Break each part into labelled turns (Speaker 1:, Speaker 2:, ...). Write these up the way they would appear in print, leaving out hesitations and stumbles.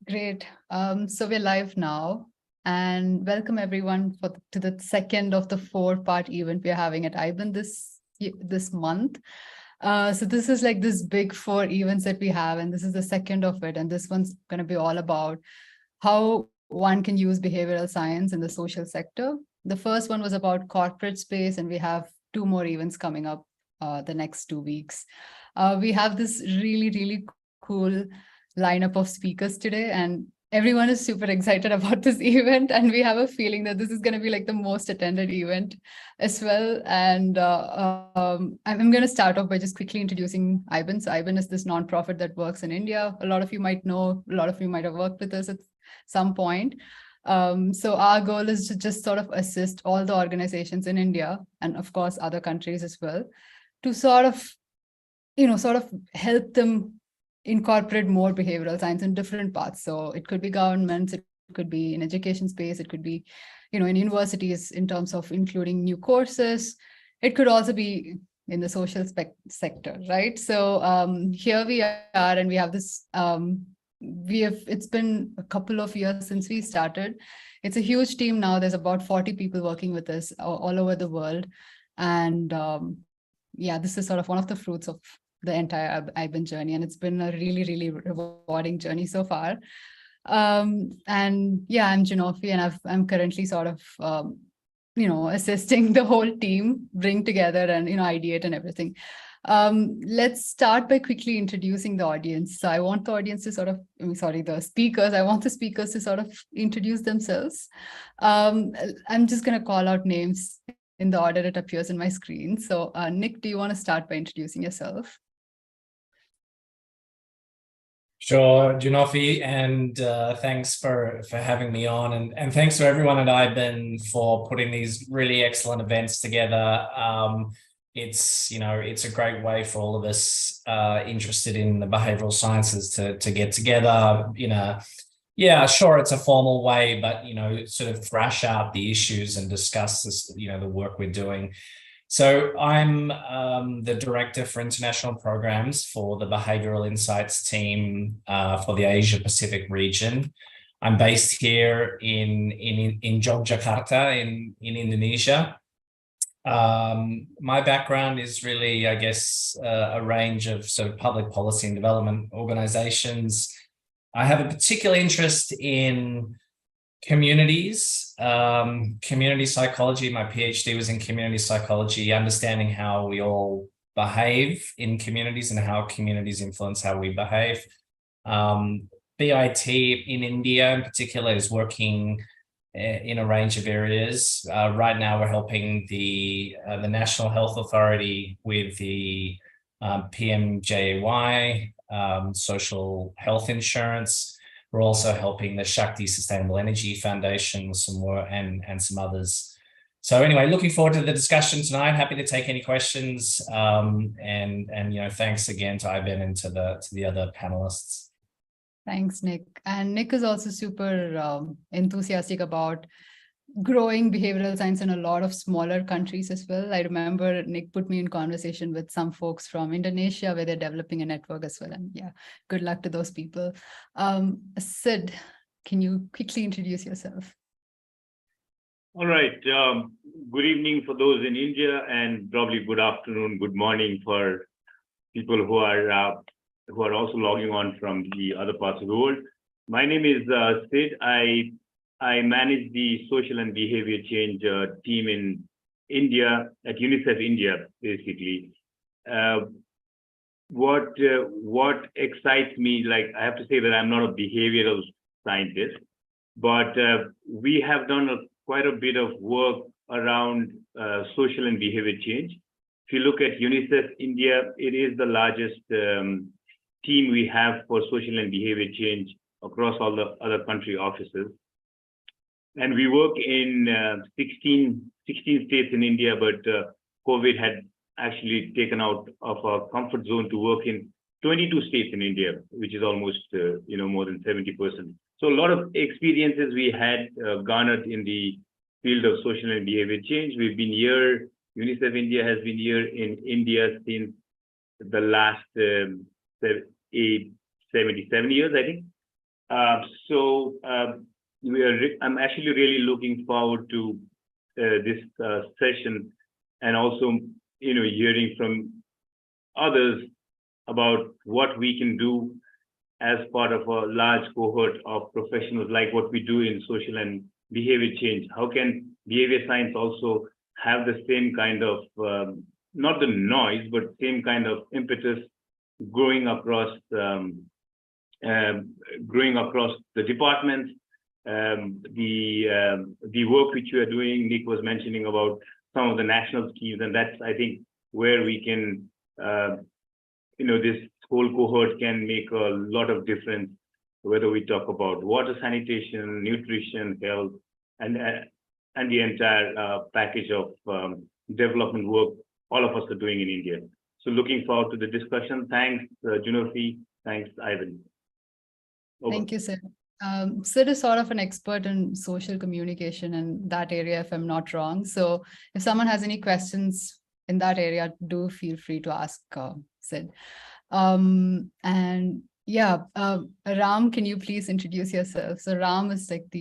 Speaker 1: Great. So we're live now, and welcome everyone to the second of the 4-part event we're having at IBEN this month. So this is like this big 4 events that we have, and this is the second of it. And this one's going to be all about how one can use behavioral science in the social sector. The first one was about corporate space, and we have 2 more events coming up the next 2 weeks. We have this really cool lineup of speakers today, and everyone is super excited about this event, and we have a feeling that this is going to be like the most attended event as well. And I'm going to start off by just quickly introducing IBEN. So IBEN is this nonprofit that works in India. A lot of you might know, a lot of you might have worked with us at some point. So our goal is to just sort of assist all the organizations in India, and of course other countries as well, to sort of help them incorporate more behavioral science in different paths. So it could be governments, it could be in education space, it could be, in universities in terms of including new courses. It could also be in the social sector, right? So here we are, and we have this, it's been a couple of years since we started. It's a huge team now. There's about 40 people working with us all over the world. And yeah, this is sort of one of the fruits of the entire IBEN journey, and it's been a really rewarding journey so far. And yeah, I'm Junofy, and I'm currently sort of assisting the whole team bring together and ideate and everything. Let's start by quickly introducing the audience. So I want the audience to sort of, the speakers. I want the speakers to sort of introduce themselves. I'm just going to call out names in the order it appears in my screen. So Nick, do you want to start by introducing yourself?
Speaker 2: Sure, Junofy, and thanks for having me on, and thanks to everyone at IBEN for putting these really excellent events together. It's a great way for all of us interested in the behavioral sciences to get together. Yeah, sure, it's a formal way, but sort of thrash out the issues and discuss this, the work we're doing. So I'm the Director for International Programs for the Behavioural Insights team for the Asia Pacific region. I'm based here in Yogyakarta in Indonesia. My background is really, I guess, a range of sort of public policy and development organizations. I have a particular interest in communities, community psychology. My PhD was in community psychology, understanding how we all behave in communities and how communities influence how we behave. BIT in India in particular is working in a range of areas. Right now we're helping the National Health Authority with the PMJAY, social health insurance. We're also helping the Shakti Sustainable Energy Foundation with some work and some others. So anyway, looking forward to the discussion tonight. Happy to take any questions. And thanks again to IBEN and to the other panelists.
Speaker 1: Thanks, Nick. And Nick is also super enthusiastic about growing behavioral science in a lot of smaller countries as well. I remember Nick put me in conversation with some folks from Indonesia where they're developing a network as well. And yeah, good luck to those people. Sid, can you quickly introduce yourself?
Speaker 3: All right. Good evening for those in India, and probably good afternoon, good morning for people who are also logging on from the other parts of the world. My name is Sid. I manage the social and behavior change team in India at UNICEF India, basically. What excites me, like I have to say that I'm not a behavioral scientist, but we have done quite a bit of work around social and behavior change. If you look at UNICEF India, it is the largest team we have for social and behavior change across all the other country offices. And we work in 16 states in India, but COVID had actually taken out of our comfort zone to work in 22 states in India, which is almost more than 70%. So a lot of experiences we had garnered in the field of social and behavior change. We've been here, UNICEF India has been here in India since the last 77 years, I think. I'm actually really looking forward to this session, and also, hearing from others about what we can do as part of a large cohort of professionals, like what we do in social and behavior change. How can behavior science also have the same kind of, not the noise, but same kind of impetus growing across the departments? The work which you are doing, Nick was mentioning about some of the national schemes, and that's, I think, where we can, this whole cohort can make a lot of difference, whether we talk about water sanitation, nutrition, health, and the entire package of development work all of us are doing in India. So looking forward to the discussion. Thanks, Junofy. Thanks, IBEN. Over.
Speaker 1: Thank you, Sid. Sid is sort of an expert in social communication in that area, if I'm not wrong. So if someone has any questions in that area, do feel free to ask Sid. And yeah, Ram, can you please introduce yourself? So Ram is like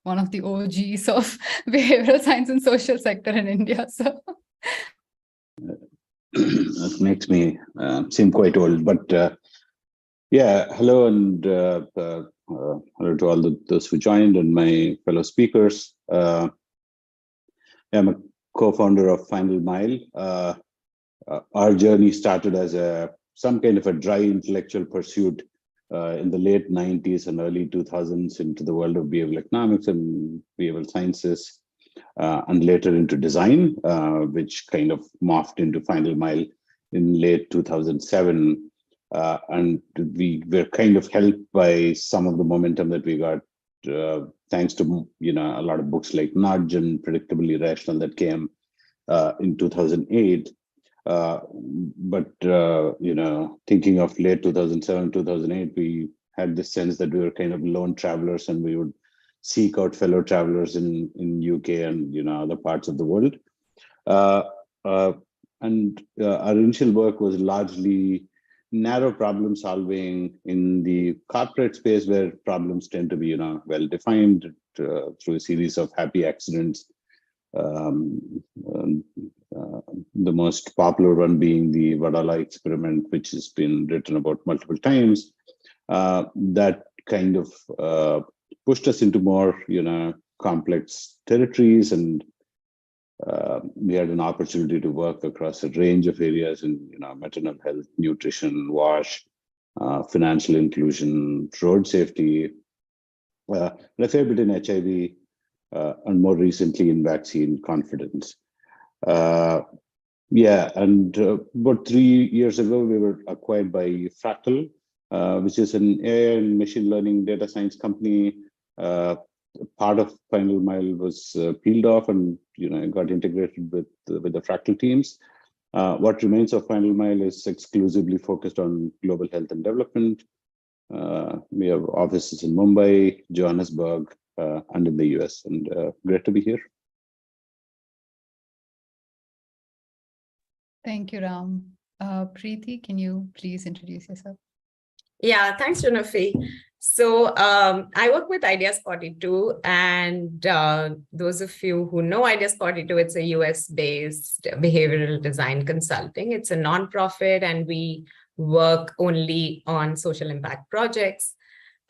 Speaker 1: one of the OGs of behavioral science and social sector in India. So
Speaker 4: that makes me seem quite old, but yeah, hello, and hello to all those who joined and my fellow speakers. I'm a co-founder of FinalMile. Our journey started as some kind of a dry intellectual pursuit in the late 90s and early 2000s into the world of behavioral economics and behavioral sciences, and later into design, which kind of morphed into FinalMile in late 2007. And we were kind of helped by some of the momentum that we got thanks to a lot of books like Nudge and Predictably Irrational that came in 2008. But thinking of late 2007, 2008, we had this sense that we were kind of lone travelers, and we would seek out fellow travelers in UK and other parts of the world. And our initial work was largely narrow problem solving in the corporate space, where problems tend to be well defined through a series of happy accidents. The most popular one being the Vadala experiment, which has been written about multiple times. That kind of pushed us into more complex territories, and we had an opportunity to work across a range of areas in maternal health, nutrition, WASH, financial inclusion, road safety, and a fair bit in HIV, and more recently in vaccine confidence. Yeah, and about 3 years ago, we were acquired by Fractal, which is an AI and machine learning data science company. Part of FinalMile was peeled off and got integrated with the Fractal teams. What remains of FinalMile is exclusively focused on global health and development. We have offices in Mumbai, Johannesburg, and in the US, and great to be here.
Speaker 1: thank you, Ram. Preeti, can you please introduce yourself?
Speaker 5: Yeah, thanks, Junofy. So I work with Ideas 42, and those of you who know Ideas 42, it's a US-based behavioral design consulting. It's a nonprofit, and we work only on social impact projects.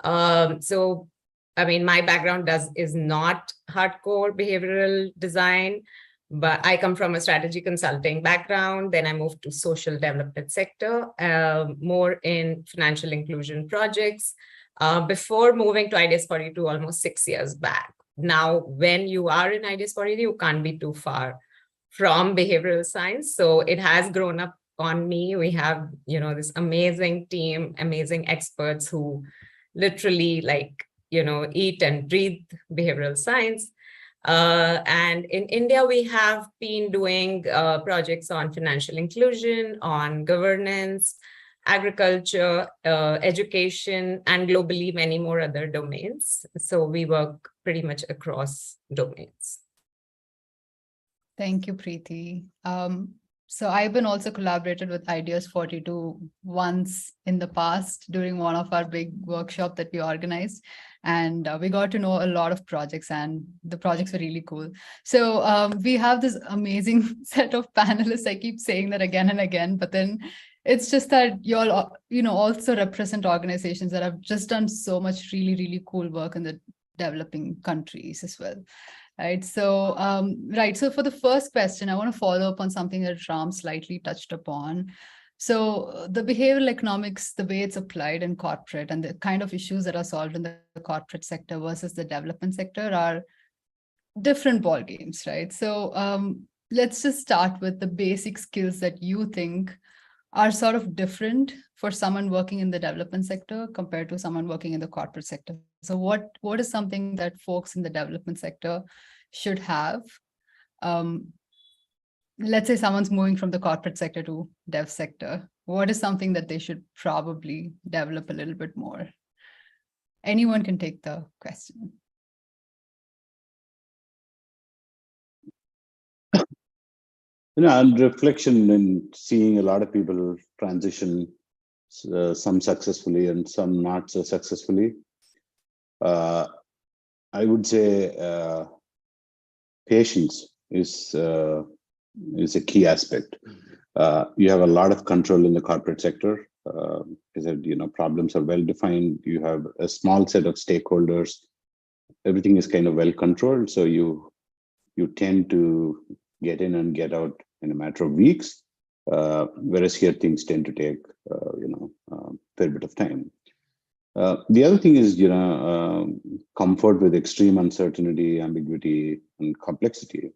Speaker 5: So, I mean, my background is not hardcore behavioral design, but I come from a strategy consulting background. Then I moved to social development sector, more in financial inclusion projects, before moving to Ideas 42 almost 6 years back. Now, when you are in Ideas 42, you can't be too far from behavioral science. So it has grown up on me. We have, this amazing team, amazing experts who literally eat and breathe behavioral science. And in India, we have been doing projects on financial inclusion, on governance, agriculture, education, and globally many more other domains. So we work pretty much across domains.
Speaker 1: Thank you, Preeti. So IBEN also collaborated with Ideas 42 once in the past during one of our big workshop that we organized. And we got to know a lot of projects, and the projects were really cool. So we have this amazing set of panelists. I keep saying that again and again, but then it's just that you all, also represent organizations that have just done so much really, really cool work in the developing countries as well. Right. So, So for the first question, I want to follow up on something that Ram slightly touched upon. So the behavioral economics, the way it's applied in corporate and the kind of issues that are solved in the corporate sector versus the development sector are different ball games, right? So let's just start with the basic skills that you think are sort of different for someone working in the development sector compared to someone working in the corporate sector. So what is something that folks in the development sector should have? Let's say someone's moving from the corporate sector to dev sector. What is something that they should probably develop a little bit more? Anyone can take the question.
Speaker 4: On reflection and seeing a lot of people transition, some successfully and some not so successfully, I would say patience is a key aspect. You have a lot of control in the corporate sector. Problems are well defined. You have a small set of stakeholders. Everything is kind of well controlled, so you tend to get in and get out in a matter of weeks, whereas here things tend to take a fair bit of time. The other thing is comfort with extreme uncertainty, ambiguity, and complexity.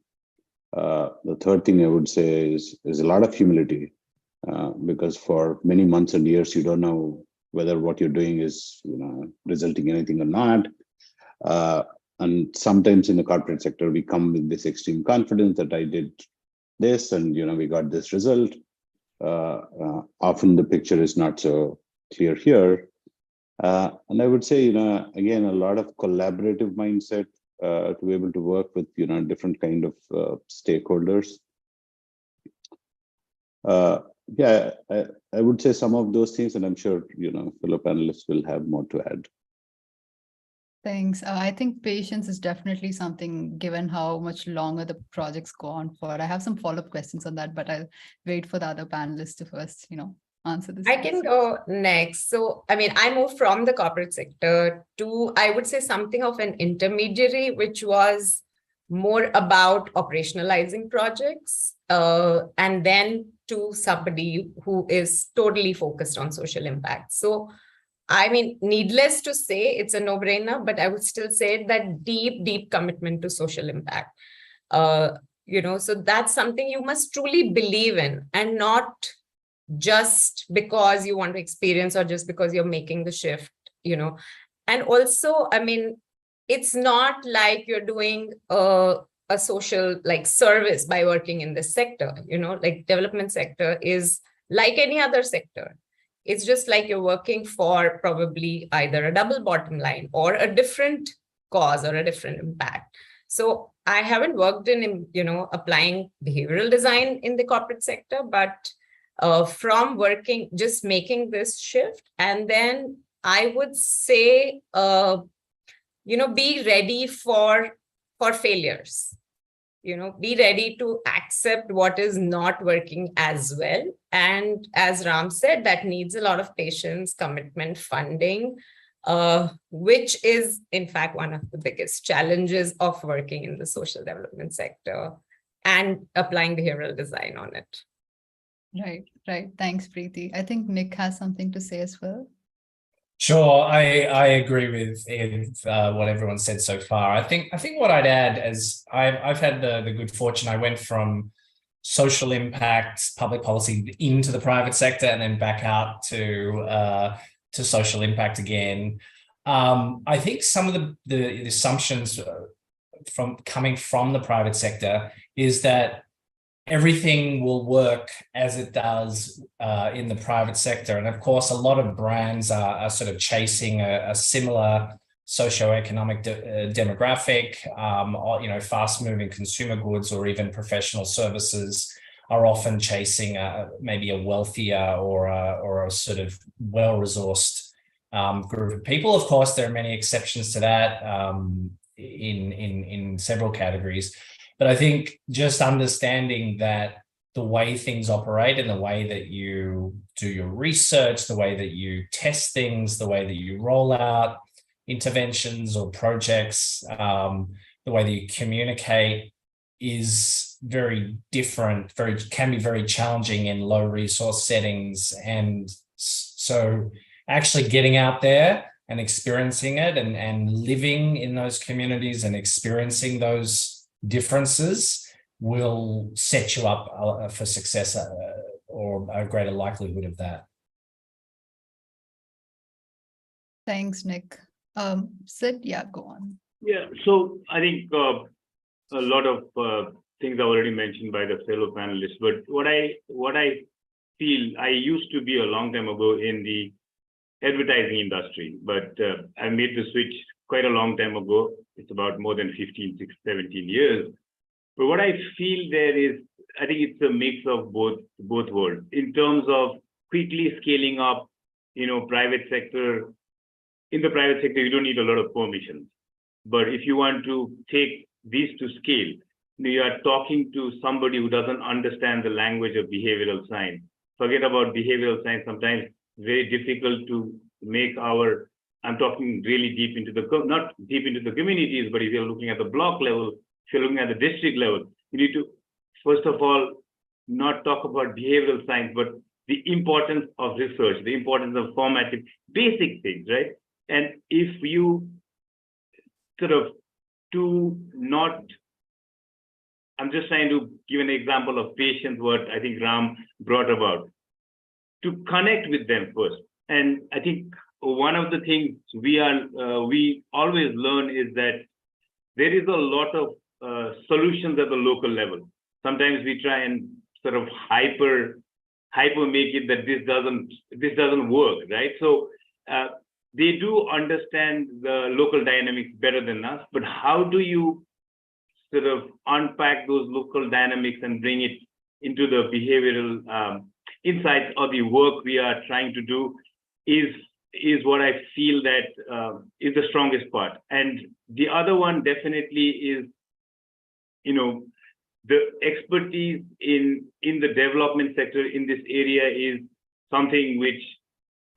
Speaker 4: The third thing I would say is a lot of humility, because for many months and years you don't know whether what you're doing is resulting in anything or not. And sometimes in the corporate sector, we come with this extreme confidence that I did this and we got this result. Often the picture is not so clear here. And I would say, again, a lot of collaborative mindset to be able to work with, different kind of stakeholders. I would say some of those things, and I'm sure, fellow panelists will have more to add.
Speaker 1: Thanks. I think patience is definitely something, given how much longer the projects go on for. I have some follow-up questions on that, but I'll wait for the other panelists to first, answer this.
Speaker 5: I can go next. So, I moved from the corporate sector to, I would say, something of an intermediary, which was more about operationalizing projects, and then to somebody who is totally focused on social impact. So, needless to say, it's a no-brainer, but I would still say that deep commitment to social impact. So that's something you must truly believe in, and not just because you want to experience or just because you're making the shift, And also, it's not like you're doing a social service by working in this sector, development sector is like any other sector. It's just like you're working for probably either a double bottom line or a different cause or a different impact. So I haven't worked in, applying behavioral design in the corporate sector, but from working, just making this shift. And then I would say, be ready for failures. Be ready to accept what is not working as well. And as Ram said, that needs a lot of patience, commitment, funding, which is, in fact, one of the biggest challenges of working in the social development sector and applying behavioral design on it.
Speaker 1: Right. Thanks, Preeti. I think Nick has something to say as well.
Speaker 2: Sure, I agree with what everyone said so far. I think what I'd add is I've had the good fortune. I went from social impact, public policy into the private sector, and then back out to social impact again. I think some of the assumptions from coming from the private sector is that everything will work as it does in the private sector. And of course, a lot of brands are sort of chasing a similar socioeconomic demographic, fast-moving consumer goods or even professional services. are often chasing maybe a wealthier or a sort of well-resourced group of people. Of course, there are many exceptions to that in several categories, but I think just understanding that the way things operate and the way that you do your research, the way that you test things, the way that you roll out interventions or projects, the way that you communicate is very different, can be very challenging in low resource settings. And so actually getting out there and experiencing it and living in those communities and experiencing those differences will set you up for success or a greater likelihood of that.
Speaker 1: Thanks, Nick. Sid, yeah, go on.
Speaker 3: Yeah, so I think a lot of things are already mentioned by the fellow panelists, but what I feel, I used to be a long time ago in the advertising industry, but I made the switch quite a long time ago. It's about more than 17 years. But what I feel there is, I think it's a mix of both worlds in terms of quickly scaling up, private sector. In the private sector, you don't need a lot of permissions. But if you want to take these to scale, you are talking to somebody who doesn't understand the language of behavioral science. Forget about behavioral science. Sometimes very difficult to make I'm talking really deep into not deep into the communities, but if you're looking at the block level, if you're looking at the district level, you need to, first of all, not talk about behavioral science, but the importance of research, the importance of formative, basic things, right? And if you I'm just trying to give an example of patience, what I think Ram brought about, to connect with them first. And I think one of the things we always learn is that there is a lot of solutions at the local level. Sometimes we try and sort of hyper make it that this doesn't work, right? So they do understand the local dynamics better than us, but how do you sort of unpack those local dynamics and bring it into the behavioral insights or the work we are trying to do is what I feel that is the strongest part. And the other one definitely is, the expertise in the development sector in this area is something which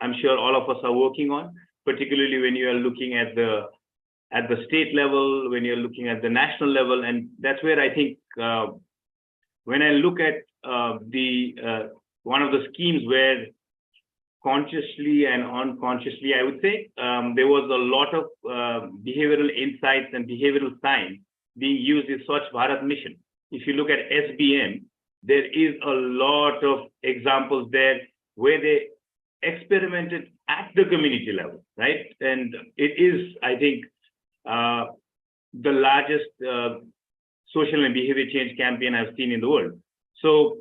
Speaker 3: I'm sure all of us are working on, particularly when you are looking at the state level, when you're looking at the national level. And that's where I think when I look at one of the schemes where consciously and unconsciously, I would say, there was a lot of behavioral insights and behavioral science being used in Swachh Bharat mission. If you look at SBM, there is a lot of examples there where they experimented at the community level, right? And it is, I think, the largest social and behavior change campaign I've seen in the world. So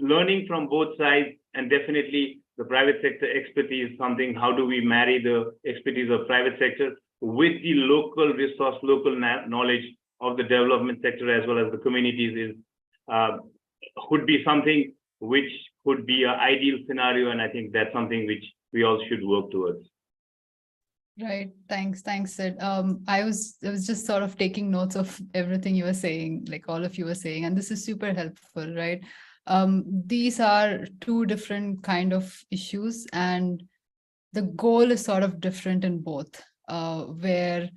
Speaker 3: learning from both sides, and definitely the private sector expertise, something, how do we marry the expertise of private sector with the local resource, local knowledge of the development sector as well as the communities would be something which could be an ideal scenario. And I think that's something which we all should work towards.
Speaker 1: Right. Thanks, Sid. I was just sort of taking notes of everything you were saying, like all of you were saying, and this is super helpful, right? These are two different kind of issues, and the goal is sort of different in both, where,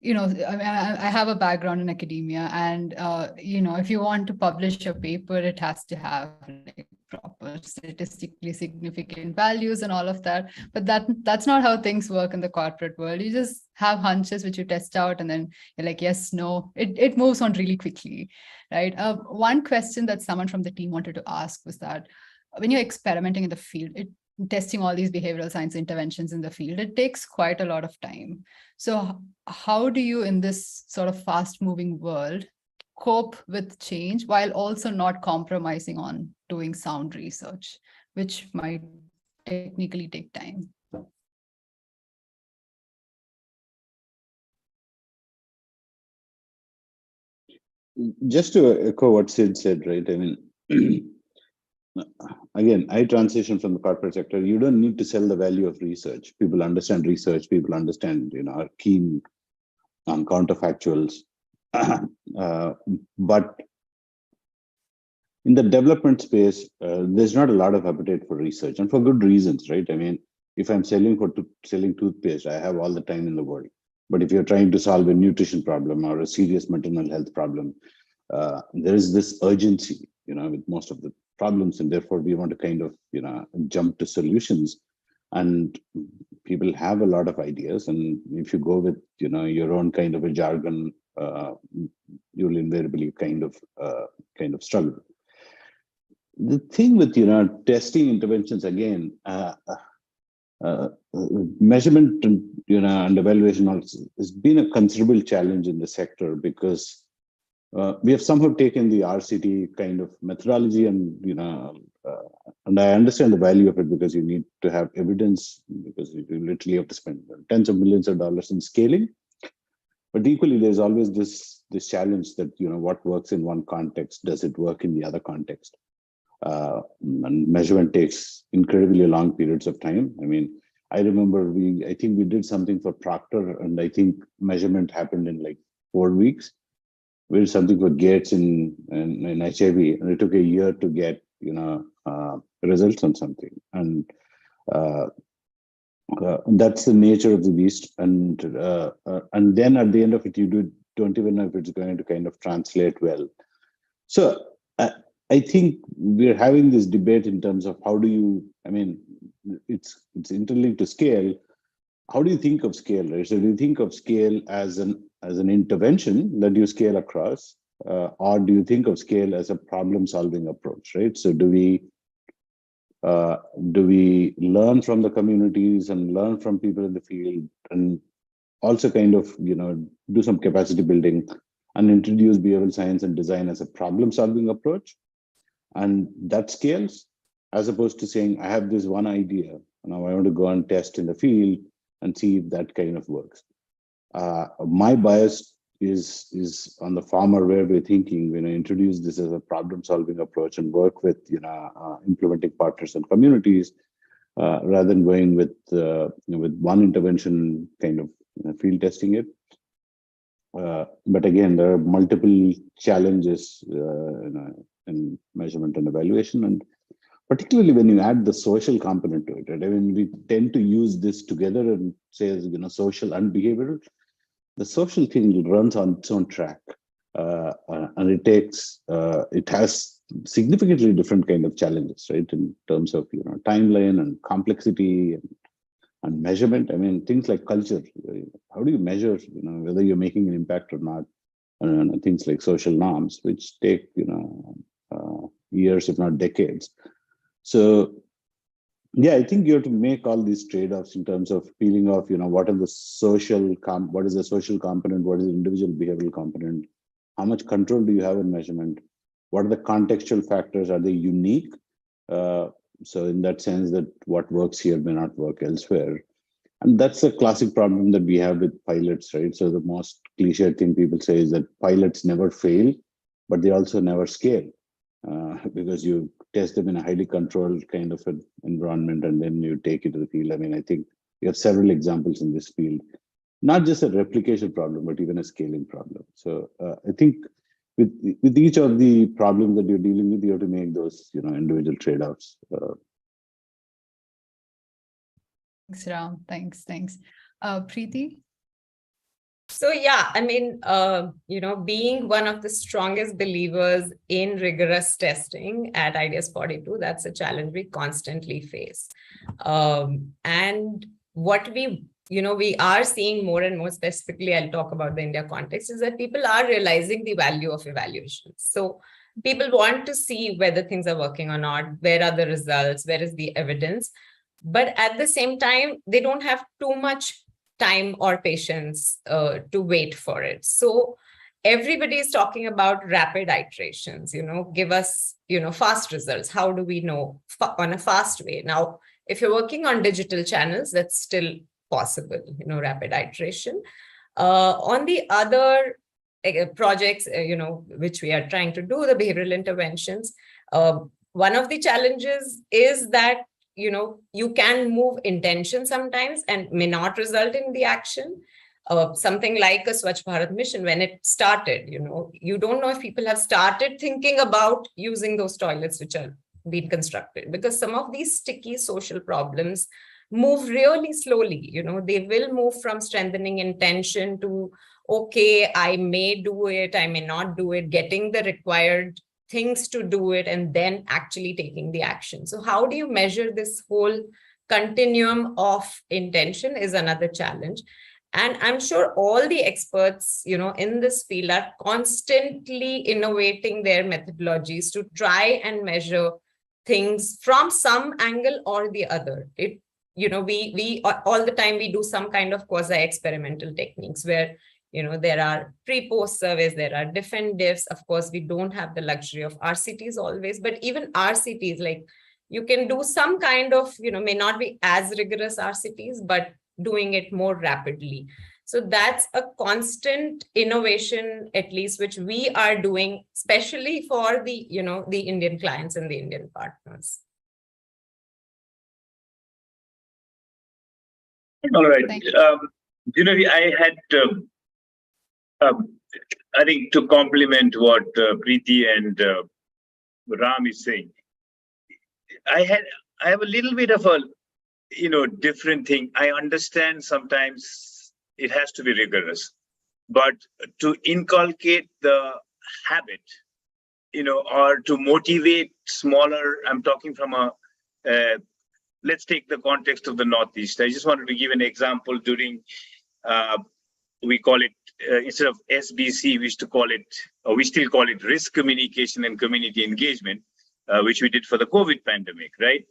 Speaker 1: I have a background in academia, and, if you want to publish a paper, it has to have like proper statistically significant values and all of that. But that's not how things work in the corporate world. You just have hunches which you test out, and then you're like, yes, no, it moves on really quickly, right? One question that someone from the team wanted to ask was that when you're experimenting in the field, testing all these behavioral science interventions in the field, it takes quite a lot of time. So how do you, in this sort of fast moving world, cope with change while also not compromising on doing sound research, which might technically take time?
Speaker 4: Just to echo what Sid said, right? I mean, again, I transition from the corporate sector. You don't need to sell the value of research. People understand research. People understand, are keen on counterfactuals. But in the development space, there's not a lot of appetite for research, and for good reasons, right? I mean, if I'm selling toothpaste, I have all the time in the world. But if you're trying to solve a nutrition problem or a serious maternal health problem, there is this urgency, with most of the problems, and therefore we want to kind of, jump to solutions. And people have a lot of ideas, and if you go with, your own kind of a jargon, you'll invariably kind of struggle. The thing with, testing interventions, again, measurement and, and evaluation also has been a considerable challenge in the sector, because we have somehow taken the RCT kind of methodology, and and I understand the value of it, because you need to have evidence, because you literally have to spend tens of millions of dollars in scaling. But equally, there's always this challenge that, what works in one context, does it work in the other context? And measurement takes incredibly long periods of time. I mean, I remember I think we did something for Procter, and I think measurement happened in like 4 weeks. We did something for Gates in HIV, and it took a year to get, results on something. And that's the nature of the beast. And then at the end of it, you don't even know if it's going to kind of translate well. So I think we're having this debate in terms of how do you, I mean, it's interlinked to scale. How do you think of scale, right? So do you think of scale as an intervention that you scale across, or do you think of scale as a problem-solving approach, right? So do we learn from the communities and learn from people in the field, and also kind of, do some capacity building and introduce behavioral science and design as a problem-solving approach? And that scales, as opposed to saying, I have this one idea, now I want to go and test in the field and see if that kind of works. My bias is on the former, where we're thinking, introduce this as a problem-solving approach and work with, implementing partners and communities, rather than going with one intervention kind of field testing it. But again, there are multiple challenges in measurement and evaluation, and particularly when you add the social component to it. Right? I mean, we tend to use this together and say, social and behavioral. The social thing runs on its own track, and it has significantly different kind of challenges, right? In terms of timeline and complexity and measurement. I mean, things like culture. How do you measure whether you're making an impact or not? And things like social norms, which take years, if not decades. So yeah, I think you have to make all these trade-offs in terms of peeling off, what is the social component, what is the individual behavioral component, how much control do you have in measurement, what are the contextual factors, are they unique? So in that sense, that what works here may not work elsewhere. And that's a classic problem that we have with pilots, right? So the most cliched thing people say is that pilots never fail, but they also never scale, because you test them in a highly controlled kind of an environment, and then you take it to the field. I mean, I think we have several examples in this field, not just a replication problem, but even a scaling problem. So I think with each of the problems that you're dealing with, you have to make those individual trade-offs.
Speaker 1: Thanks, Ram. Thanks. Preeti?
Speaker 5: So yeah, I mean, being one of the strongest believers in rigorous testing at Ideas 42, that's a challenge we constantly face. And what we are seeing more and more, specifically, I'll talk about the India context, is that people are realizing the value of evaluations. So people want to see whether things are working or not, where are the results, where is the evidence. But at the same time, they don't have too much time or patience to wait for it. So everybody is talking about rapid iterations, give us, fast results. How do we know on a fast way? Now, if you're working on digital channels, that's still possible, rapid iteration. On the other projects, which we are trying to do, the behavioral interventions, one of the challenges is that, you can move intention sometimes and may not result in the action. Something like a Swachh Bharat mission, when it started, you don't know if people have started thinking about using those toilets which are being constructed, because some of these sticky social problems move really slowly. They will move from strengthening intention to, okay, I may do it, I may not do it, getting the required things to do it, and then actually taking the action. So how do you measure this whole continuum of intention is another challenge. And I'm sure all the experts, in this field are constantly innovating their methodologies to try and measure things from some angle or the other. We all the time, we do some kind of quasi-experimental techniques where, there are pre-post surveys, there are different diffs. Of course, we don't have the luxury of RCTs always, but even RCTs, like you can do some kind of, may not be as rigorous RCTs, but doing it more rapidly. So that's a constant innovation, at least, which we are doing, especially for the, the Indian clients and the Indian partners.
Speaker 3: All right.
Speaker 1: Thank
Speaker 3: I had, I think, to complement what Preeti and Ram is saying, I have a little bit of a, different thing. I understand sometimes it has to be rigorous, but to inculcate the habit, or to motivate smaller, I'm talking from a, let's take the context of the Northeast. I just wanted to give an example during, we call it, instead of SBC, we used to call it, or we still call it risk communication and community engagement, which we did for the COVID pandemic, right?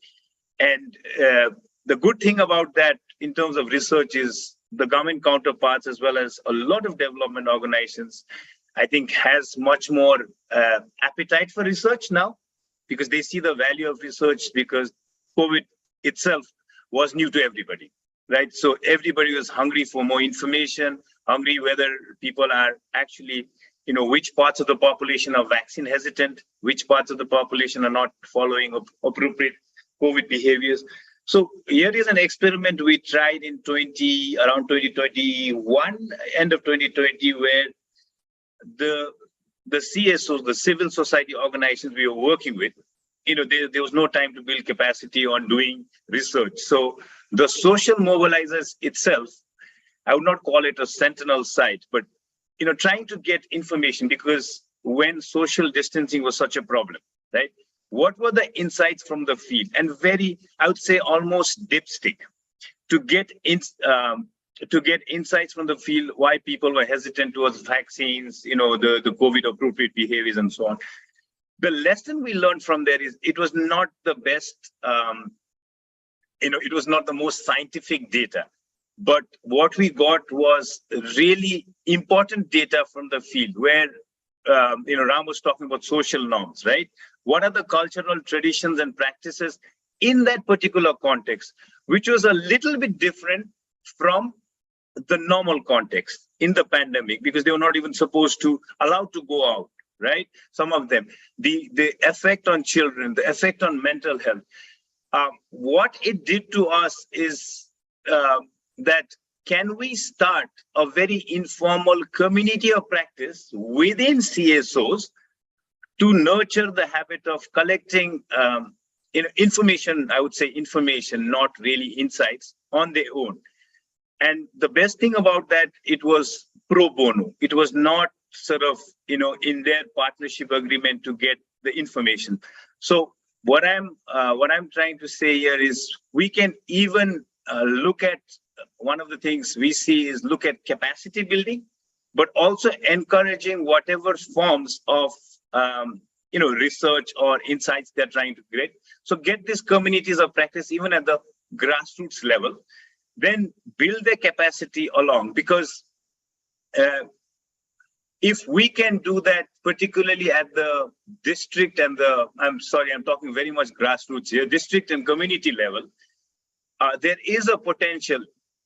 Speaker 3: And the good thing about that in terms of research is the government counterparts, as well as a lot of development organizations, I think, has much more appetite for research now, because they see the value of research, because COVID itself was new to everybody, right? So everybody was hungry for more information, hungry whether people are actually, which parts of the population are vaccine hesitant, which parts of the population are not following appropriate COVID behaviors. So here is an experiment we tried in around 2021, end of 2020, where the CSOs, the civil society organizations we were working with, there was no time to build capacity on doing research. So the social mobilizers itself, I would not call it a sentinel site, but trying to get information, because when social distancing was such a problem, right? What were the insights from the field? And very, I would say, almost dipstick to get insights from the field, why people were hesitant towards vaccines, the COVID appropriate behaviors and so on. The lesson we learned from there is it was not the best, it was not the most scientific data, but what we got was really important data from the field where, Ram was talking about social norms, right? What are the cultural traditions and practices in that particular context, which was a little bit different from the normal context in the pandemic, because they were not even allowed to go out, right? Some of them, the effect on children, the effect on mental health. What it did to us is that can we start a very informal community of practice within CSOs to nurture the habit of collecting information, I would say information, not really insights, on their own. And the best thing about that, it was pro bono. It was not sort of, in their partnership agreement to get the information. So what I'm trying to say here is we can even look at, one of the things we see is look at capacity building, but also encouraging whatever forms of research or insights they're trying to create. So get these communities of practice even at the grassroots level, then build their capacity along, because if we can do that, particularly at the district and I'm talking very much grassroots here, district and community level, there is a potential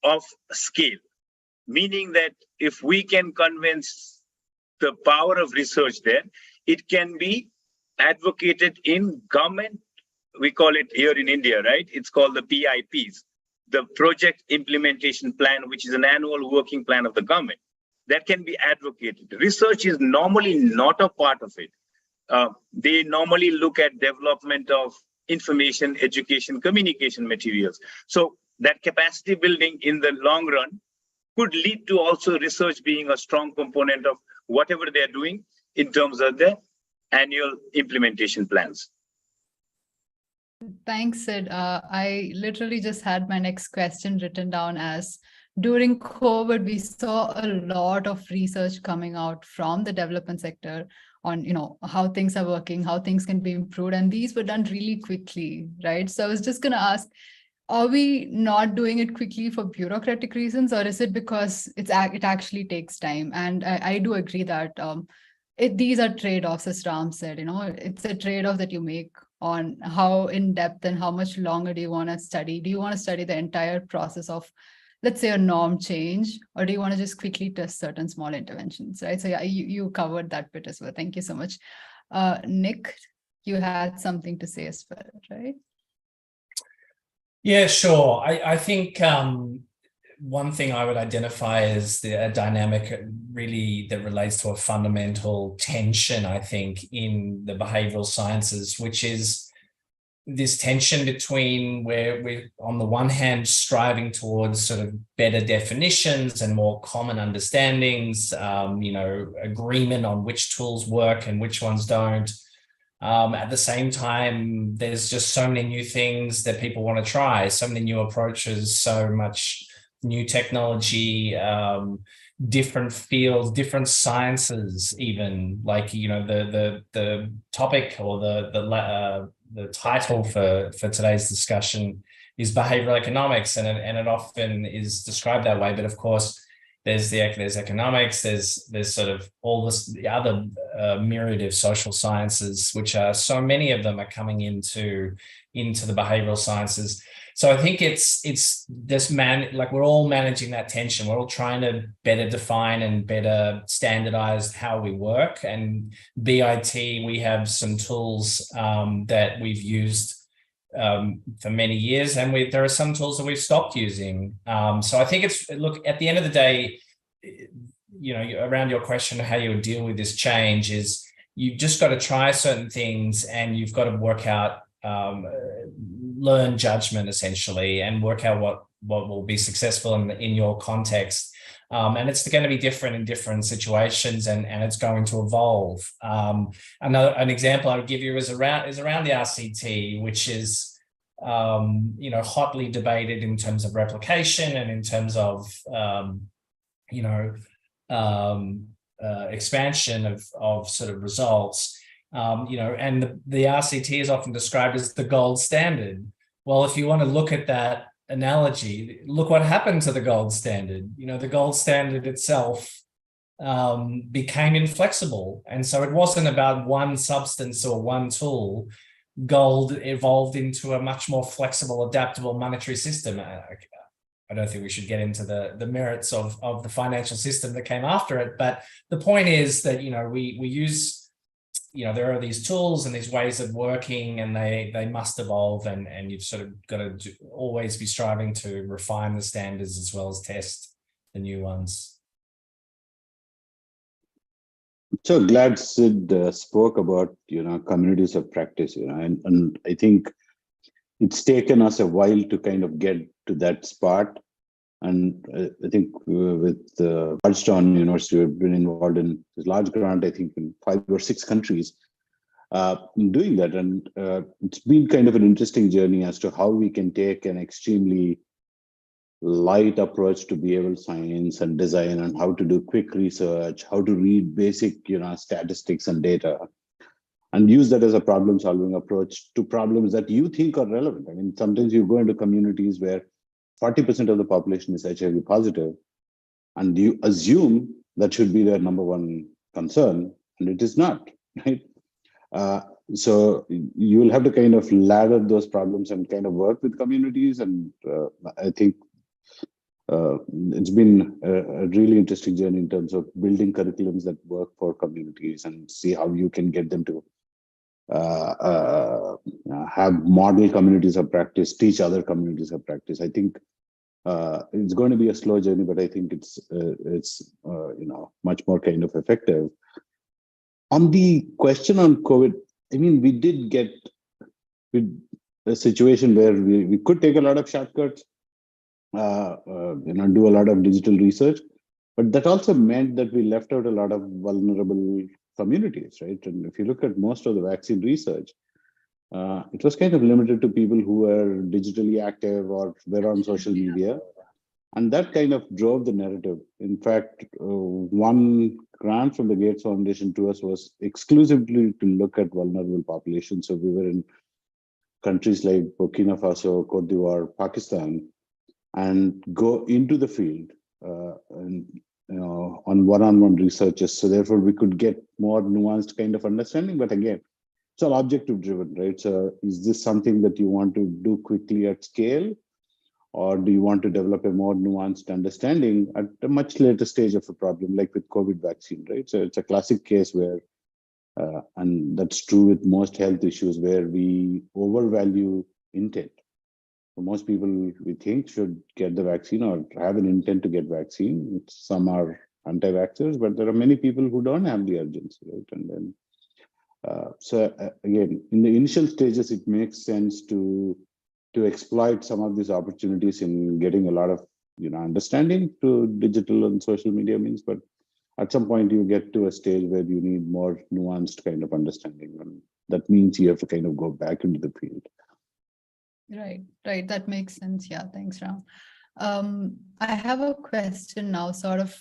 Speaker 3: of scale, meaning that if we can convince the power of research there, it can be
Speaker 6: advocated in government. We call it here in India, right? It's called the PIPs, the Project Implementation Plan, which is an annual working plan of the government that can be advocated. Research is normally not a part of it. They normally look at development of information, education, communication materials. So that capacity building in the long run could lead to also research being a strong component of whatever they're doing in terms of the annual implementation plans.
Speaker 1: Thanks, Sid. I literally just had my next question written down as, during COVID, we saw a lot of research coming out from the development sector on, how things are working, how things can be improved, and these were done really quickly, right? So I was just going to ask, are we not doing it quickly for bureaucratic reasons, or is it because it actually takes time? And I do agree that these are trade-offs, as Ram said. It's a trade-off that you make on how in depth and how much longer do you want to study. Do you want to study the entire process of, let's say, a norm change, or do you want to just quickly test certain small interventions, right? So yeah, you covered that bit as well. Thank you so much. Nick, you had something to say as well, right?
Speaker 2: Yeah, sure. I think one thing I would identify as a dynamic really that relates to a fundamental tension, I think, in the behavioral sciences, which is this tension between where we're on the one hand striving towards sort of better definitions and more common understandings, agreement on which tools work and which ones don't. At the same time, there's just so many new things that people want to try, so many new approaches, so much new technology, different fields, different sciences, even like, the topic or the title for today's discussion is behavioral economics, and it often is described that way. But of course, there's economics, there's sort of all the other myriad of social sciences, which are so many of them are coming into the behavioral sciences. So I think it's this we're all managing that tension. We're all trying to better define and better standardize how we work. And BIT, we have some tools that we've used for many years, and there are some tools that we've stopped using. So I think at the end of the day, around your question, how you would deal with this change is you've just got to try certain things, and you've got to work out, learn judgment essentially, and work out what will be successful in your context. And it's going to be different in different situations, and it's going to evolve. An example I would give you is around the RCT, which is hotly debated in terms of replication and in terms of expansion of sort of results. And the RCT is often described as the gold standard. Well, if you want to look at that analogy, look what happened to the gold standard. The gold standard itself became inflexible. And so it wasn't about one substance or one tool. Gold evolved into a much more flexible, adaptable monetary system. I don't think we should get into the merits of the financial system that came after it. But the point is that, we use, there are these tools and these ways of working, and they must evolve, and you've sort of got to always be striving to refine the standards as well as test the new ones.
Speaker 4: So glad Sid spoke about, communities of practice, and I think it's taken us a while to kind of get to that spot. And I think with Georgetown University, we've been involved in this large grant, I think in 5 or 6 countries in doing that. And it's been kind of an interesting journey as to how we can take an extremely light approach to behavioral science and design, and how to do quick research, how to read basic, statistics and data, and use that as a problem-solving approach to problems that you think are relevant. I mean, sometimes you go into communities where 40% of the population is HIV positive, and you assume that should be their number one concern, and it is not, right? So you will have to kind of ladder those problems and kind of work with communities. And I think it's been a really interesting journey in terms of building curriculums that work for communities, and see how you can get them to have model communities of practice, teach other communities of practice. I think it's going to be a slow journey, but I think it's much more kind of effective. On the question on COVID, I mean, we did get a situation where we could take a lot of shortcuts, do a lot of digital research, but that also meant that we left out a lot of vulnerable communities, right? And if you look at most of the vaccine research, it was kind of limited to people who were digitally active or were on social media. And that kind of drove the narrative. In fact, one grant from the Gates Foundation to us was exclusively to look at vulnerable populations. So we were in countries like Burkina Faso, Cote d'Ivoire, Pakistan, and go into the field on one-on-one researches. So therefore, we could get more nuanced kind of understanding. But again, it's all objective driven, right? So is this something that you want to do quickly at scale? Or do you want to develop a more nuanced understanding at a much later stage of a problem, like with COVID vaccine, right? So it's a classic case where, and that's true with most health issues, where we overvalue intent. So most people, we think, should get the vaccine or have an intent to get vaccine. Some are anti-vaxxers, but there are many people who don't have the urgency, right? And then, again, in the initial stages, it makes sense to exploit some of these opportunities in getting a lot of understanding to digital and social media means, but at some point you get to a stage where you need more nuanced kind of understanding, and that means you have to kind of go back into the field.
Speaker 1: Right, that makes sense. Yeah, thanks, Ram. I have a question now, sort of,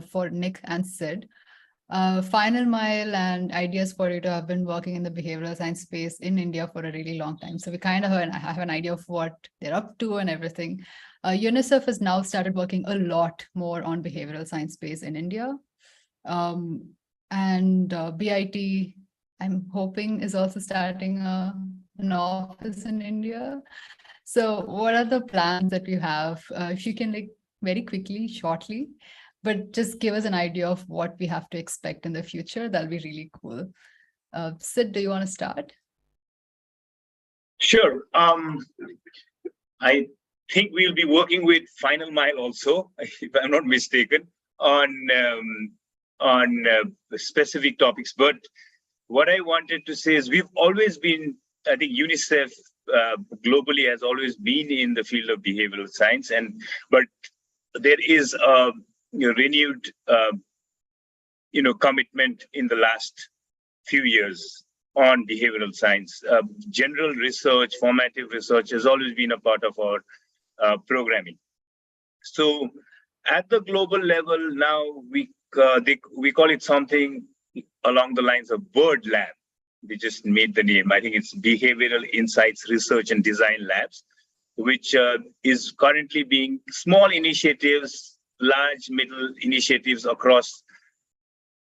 Speaker 1: for Nick and Sid. FinalMile and Ideas 42 have been working in the behavioral science space in India for a really long time. So we kind of have an idea of what they're up to and everything. UNICEF has now started working a lot more on behavioral science space in India. And BIT, I'm hoping, is also starting an office in India. So what are the plans that you have? If you can very quickly, shortly, but just give us an idea of what we have to expect in the future. That'll be really cool. Sid, do you want to start?
Speaker 6: Sure. I think we'll be working with FinalMile also, if I'm not mistaken, on specific topics. But what I wanted to say is we've always been, I think UNICEF globally has always been in the field of behavioral science, but there is a renewed commitment in the last few years on behavioral science. General research, formative research has always been a part of our programming. So at the global level now, we call it something along the lines of Bird Lab. We just made the name. I think it's Behavioral Insights Research and Design Labs, which is currently being small initiatives, large, middle initiatives across,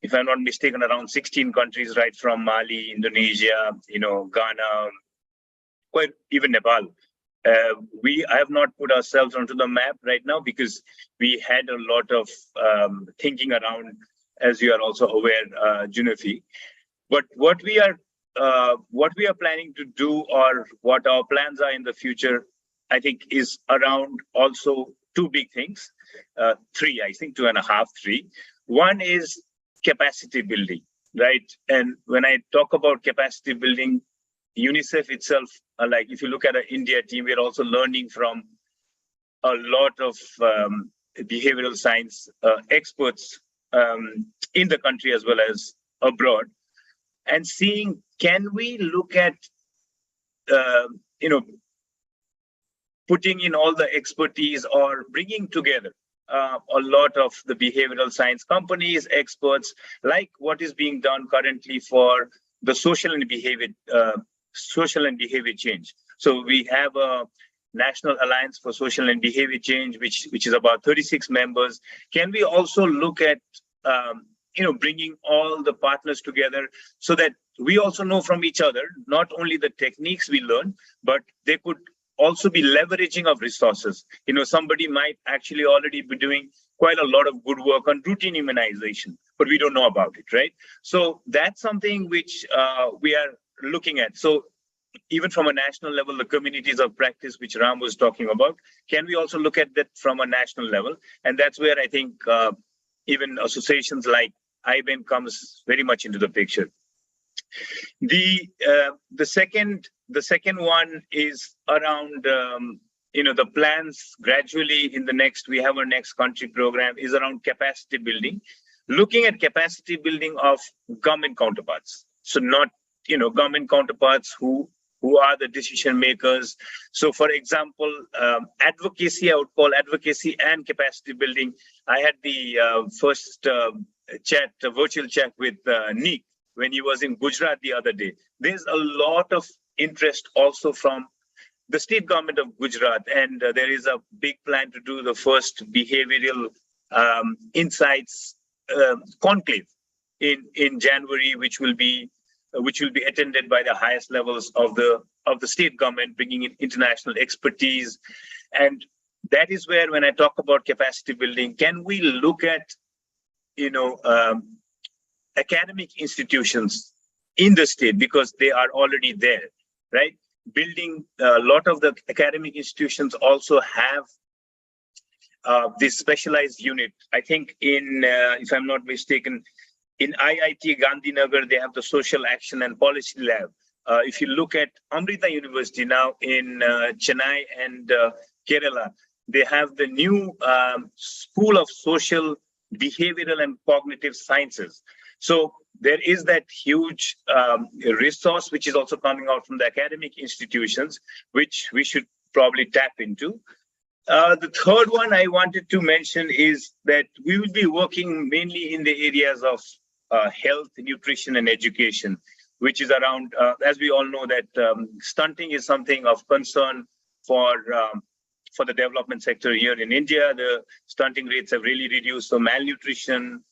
Speaker 6: if I'm not mistaken, around 16 countries, right from Mali, Indonesia, Ghana, quite even Nepal. We have not put ourselves onto the map right now because we had a lot of thinking around, as you are also aware, Junofy. But what we are planning to do, or what our plans are in the future, I think is around also two big things, three, I think, 2.5, 3. One is capacity building, right? And when I talk about capacity building, UNICEF itself, like if you look at our India team, we're also learning from a lot of behavioral science experts in the country as well as abroad, and seeing, can we look at, putting in all the expertise or bringing together a lot of the behavioral science companies, experts, like what is being done currently for the social and behavior change. So we have a National Alliance for Social and Behavior Change, which is about 36 members. Can we also look at bringing all the partners together so that we also know from each other, not only the techniques we learn, but they could also be leveraging of resources. Somebody might actually already be doing quite a lot of good work on routine immunization, but we don't know about it, right? So that's something which we are looking at. So even from a national level, the communities of practice, which Ram was talking about, can we also look at that from a national level? And that's where I think even associations like IBEN comes very much into the picture. The second one is around the plans gradually in the next, we have our next country program is around capacity building, looking at capacity building of government counterparts. So not government counterparts who are the decision makers. So for example, advocacy, I would call advocacy and capacity building. I had the first virtual chat with Nick when he was in Gujarat the other day. There's a lot of interest also from the state government of Gujarat, and there is a big plan to do the first behavioral insights conclave in January, which will be attended by the highest levels of the state government, bringing in international expertise. And that is where, when I talk about capacity building, can we look at academic institutions in the state, because they are already there, right? Building a lot of the academic institutions also have this specialized unit. I think if I'm not mistaken, in IIT Gandhinagar, they have the Social Action and Policy Lab. If you look at Amrita University now in Chennai and Kerala, they have the new School of Social, Behavioral and Cognitive Sciences. So there is that huge resource which is also coming out from the academic institutions, which we should probably tap into. The third one I wanted to mention is that we will be working mainly in the areas of health, nutrition, and education, which is around, as we all know, that stunting is something of concern for the development sector here in India. The stunting rates have really reduced. So malnutrition,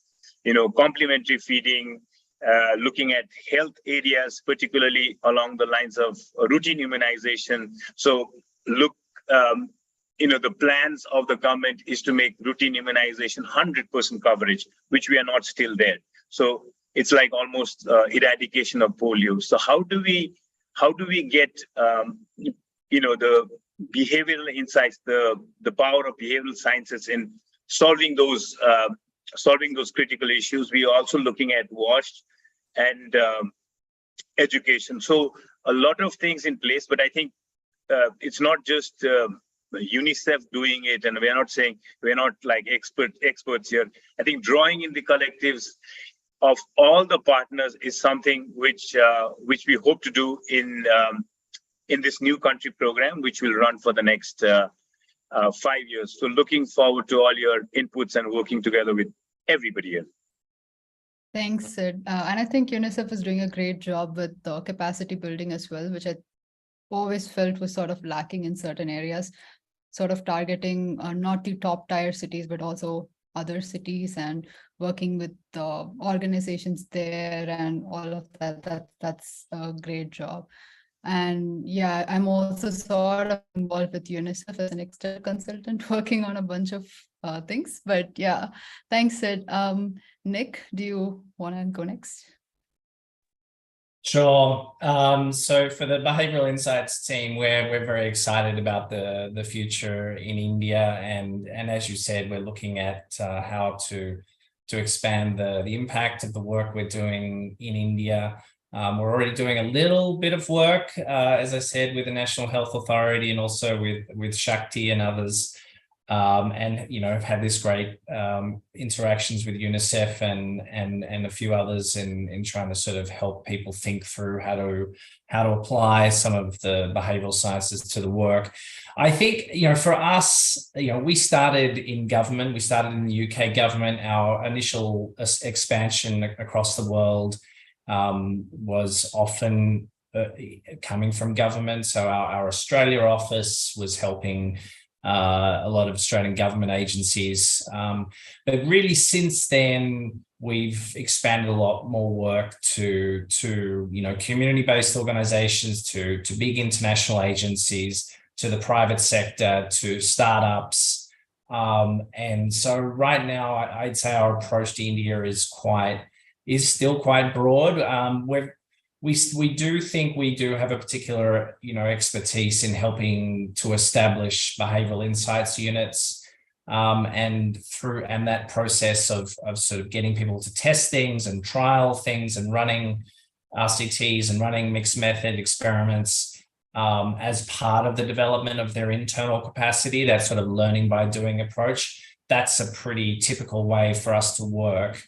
Speaker 6: complementary feeding, looking at health areas, particularly along the lines of routine immunization. So the plans of the government is to make routine immunization 100% coverage, which we are not still there. So it's like almost eradication of polio. So how do we get the behavioral insights, the power of behavioral sciences in solving those critical issues? We are also looking at WASH and education. So a lot of things in place, but I think it's not just UNICEF doing it, and we're not like experts here. I think drawing in the collectives of all the partners is something which we hope to do in this new country program, which will run for the next 5 years. So looking forward to all your inputs and working together with everybody here.
Speaker 1: Thanks, Sid. And I think UNICEF is doing a great job with the capacity building as well, which I always felt was sort of lacking in certain areas, sort of targeting not the top tier cities, but also other cities, and working with the organizations there and all of that. That's a great job. And yeah, I'm also sort of involved with UNICEF as an external consultant, working on a bunch of things. But yeah, thanks, Sid. Nick, do you want to go next?
Speaker 2: Sure. So for the Behavioural Insights team, we're very excited about the future in India, and as you said, we're looking at how to expand the impact of the work we're doing in India. We're already doing a little bit of work, as I said, with the National Health Authority and also with Shakti and others. And I've had this great interactions with UNICEF and a few others in trying to sort of help people think through how to apply some of the behavioural sciences to the work. I think for us, we started in government. We started in the UK government. Our initial expansion across the world was often coming from government. So our Australia office was helping a lot of Australian government agencies. But really since then, we've expanded a lot more work to community-based organizations, to big international agencies, to the private sector, to startups, And so right now, I'd say our approach to India is still quite broad. We do think we do have a particular, expertise in helping to establish behavioral insights units, and that process of sort of getting people to test things and trial things and running RCTs and running mixed method experiments as part of the development of their internal capacity, that sort of learning by doing approach. That's a pretty typical way for us to work.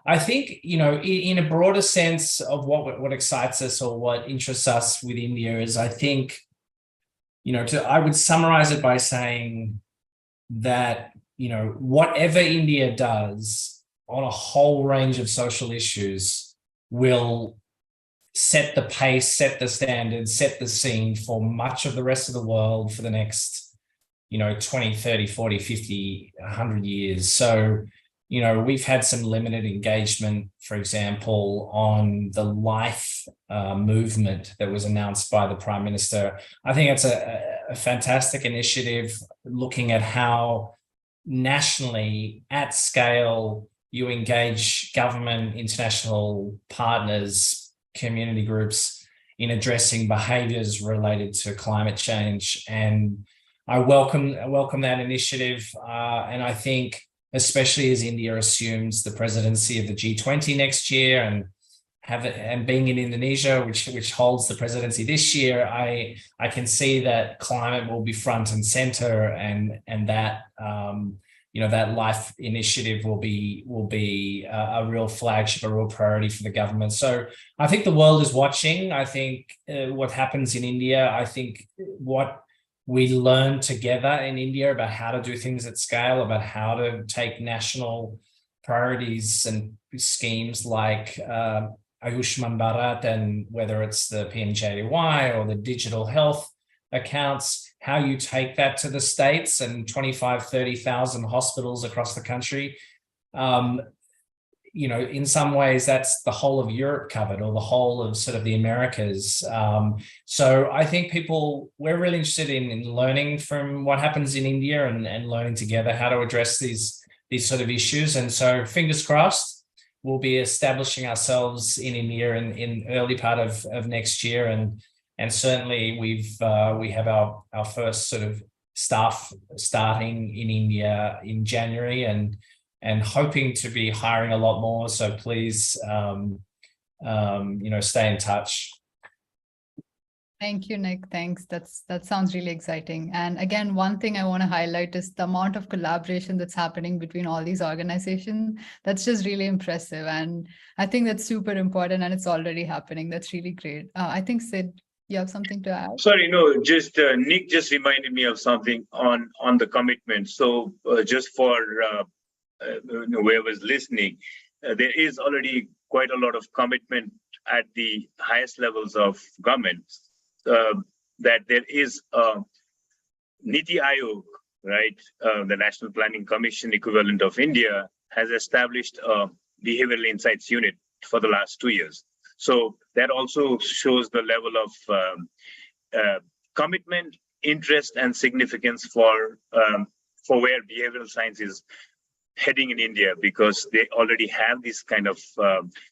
Speaker 2: I think, in a broader sense of what excites us or what interests us with India is, I think, I would summarize it by saying that, whatever India does on a whole range of social issues will set the pace, set the standards, set the scene for much of the rest of the world for the next, 20, 30, 40, 50, 100 years. So, we've had some limited engagement, for example, on the life movement that was announced by the Prime Minister. I think it's a fantastic initiative, looking at how nationally, at scale, you engage government, international partners, community groups in addressing behaviours related to climate change. And I welcome that initiative. And I think, especially as India assumes the presidency of the G20 next year and being in Indonesia, which holds the presidency this year, I can see that climate will be front and center, and that that life initiative will be a real flagship, a real priority for the government. So I think the world is watching. I think what happens in India, I think what we learn together in India about how to do things at scale, about how to take national priorities and schemes like Ayushman Bharat, and whether it's the PMJDY or the digital health accounts, how you take that to the States and 25, 30,000 hospitals across the country. In some ways, that's the whole of Europe covered, or the whole of sort of the Americas. So I think we're really interested in learning from what happens in India and learning together how to address these sort of issues. And so fingers crossed, we'll be establishing ourselves in India in early part of next year. And certainly we have our first sort of staff starting in India in January, and hoping to be hiring a lot more. So please, stay in touch.
Speaker 1: Thank you, Nick. Thanks. That sounds really exciting. And again, one thing I want to highlight is the amount of collaboration that's happening between all these organizations. That's just really impressive. And I think that's super important, and it's already happening. That's really great. I think, Sid, you have something to add?
Speaker 6: Sorry, no, just Nick just reminded me of something on the commitment. So just for whoever's listening, there is already quite a lot of commitment at the highest levels of government, that there is Niti Aayog, right? The National Planning Commission equivalent of India has established a behavioral insights unit for the last 2 years. So that also shows the level of commitment, interest, and significance for where behavioral science is heading in India, because they already have these kind of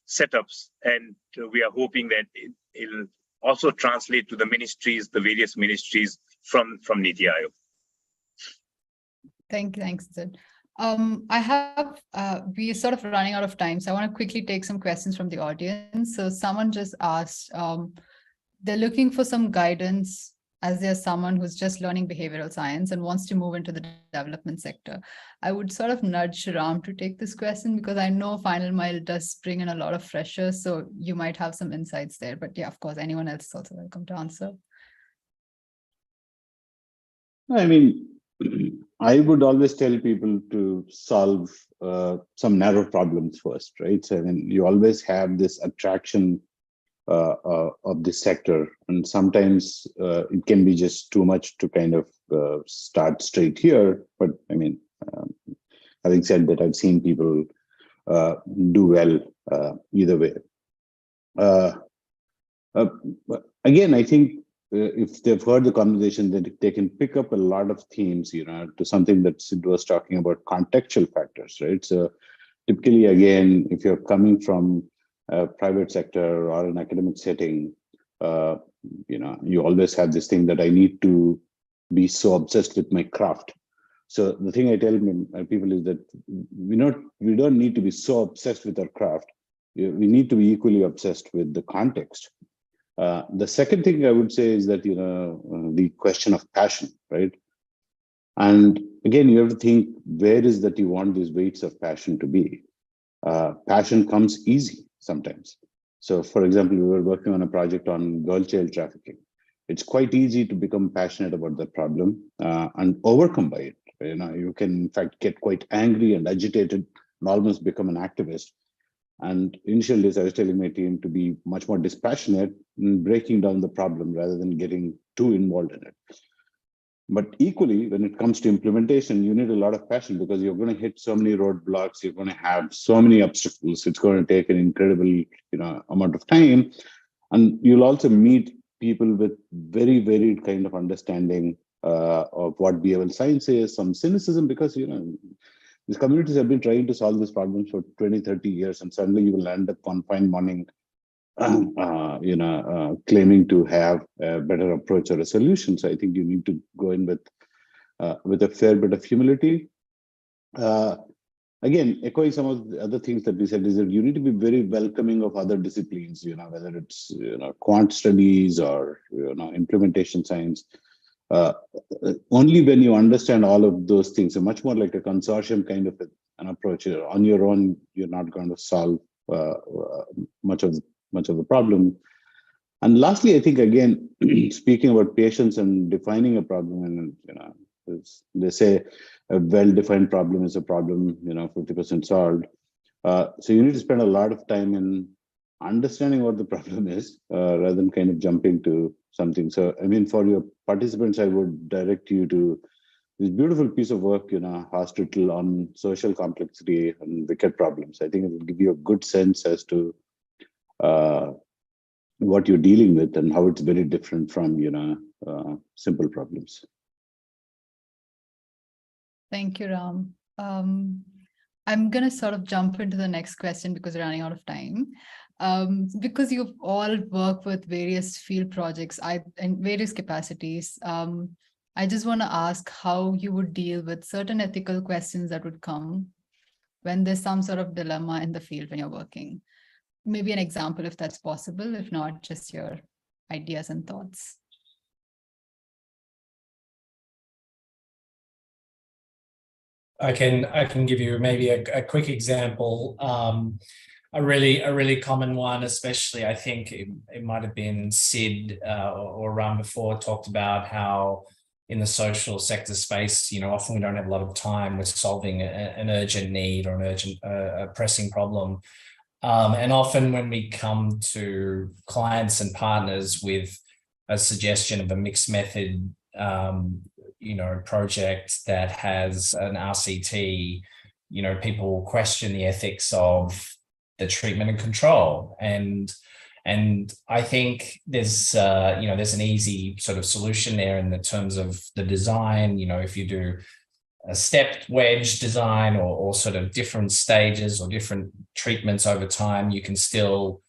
Speaker 6: setups, and we are hoping that it'll also translate to the ministries, the various ministries from Niti Aayog.
Speaker 1: Thanks, Sid. We're sort of running out of time, so I want to quickly take some questions from the audience. So someone just asked, they're looking for some guidance as there's someone who's just learning behavioral science and wants to move into the development sector. I would sort of nudge Ram to take this question, because I know FinalMile does bring in a lot of freshers, so you might have some insights there. But yeah, of course, anyone else is also welcome to answer.
Speaker 4: I mean, I would always tell people to solve some narrow problems first, right? So I mean, you always have this attraction of this sector, and sometimes it can be just too much to kind of start straight here. But I mean, having said that, I've seen people do well either way. Again, I think if they've heard the conversation, then they can pick up a lot of themes, to something that Sid was talking about, contextual factors, right? So typically, again, if you're coming from a private sector or an academic setting, you always have this thing that I need to be so obsessed with my craft. So the thing I tell my people is that we don't need to be so obsessed with our craft. We need to be equally obsessed with the context. The second thing I would say is that, the question of passion, right? And again, you have to think, where is that you want these weights of passion to be? Passion comes easy sometimes. So for example, we were working on a project on girl child trafficking. It's quite easy to become passionate about the problem and overcome by it. You can in fact get quite angry and agitated and almost become an activist. And initial days, I was telling my team to be much more dispassionate in breaking down the problem rather than getting too involved in it. But equally, when it comes to implementation, you need a lot of passion, because you're going to hit so many roadblocks, you're going to have so many obstacles. It's going to take an incredible, amount of time. And you'll also meet people with very varied kind of understanding of what behavioral science is, some cynicism, because, these communities have been trying to solve these problems for 20, 30 years, and suddenly you will end up one fine morning, claiming to have a better approach or a solution. So I think you need to go in with a fair bit of humility. Again, echoing some of the other things that we said, is that you need to be very welcoming of other disciplines, whether it's quant studies or implementation science. Only when you understand all of those things, so much more like a consortium kind of an approach. On your own, you're not going to solve much of the problem. And lastly, I think, again, speaking about patience and defining a problem, and they say a well-defined problem is a problem 50% solved. So you need to spend a lot of time in understanding what the problem is, rather than kind of jumping to something. So, I mean, for your participants, I would direct you to this beautiful piece of work, Hospital on social complexity and wicked problems. I think it will give you a good sense as to what you're dealing with and how it's very different from, simple problems.
Speaker 1: Thank you, Ram. I'm going to sort of jump into the next question because we're running out of time. Because you've all worked with various field projects in various capacities, I just want to ask how you would deal with certain ethical questions that would come when there's some sort of dilemma in the field when you're working. Maybe an example, if that's possible. If not, just your ideas and thoughts.
Speaker 2: I can give you maybe a quick example. A really common one, especially I think it might have been Sid or Ram before, talked about how in the social sector space, often we don't have a lot of time. We're solving an urgent need or an urgent, pressing problem. And often when we come to clients and partners with a suggestion of a mixed method, project that has an RCT, people question the ethics of the treatment and control. And I think there's an easy sort of solution there in the terms of the design. If you do a stepped wedge design or sort of different stages or different treatments over time, you can still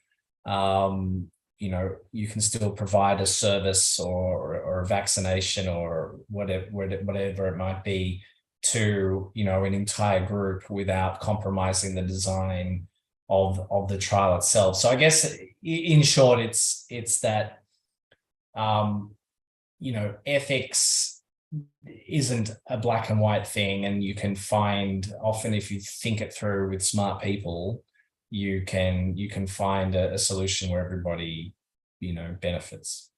Speaker 2: you can still provide a service or a vaccination or whatever it might be to an entire group without compromising the design of the trial itself. So I guess in short, it's that ethics isn't a black and white thing, and you can find, often if you think it through with smart people, you can find a solution where everybody benefits.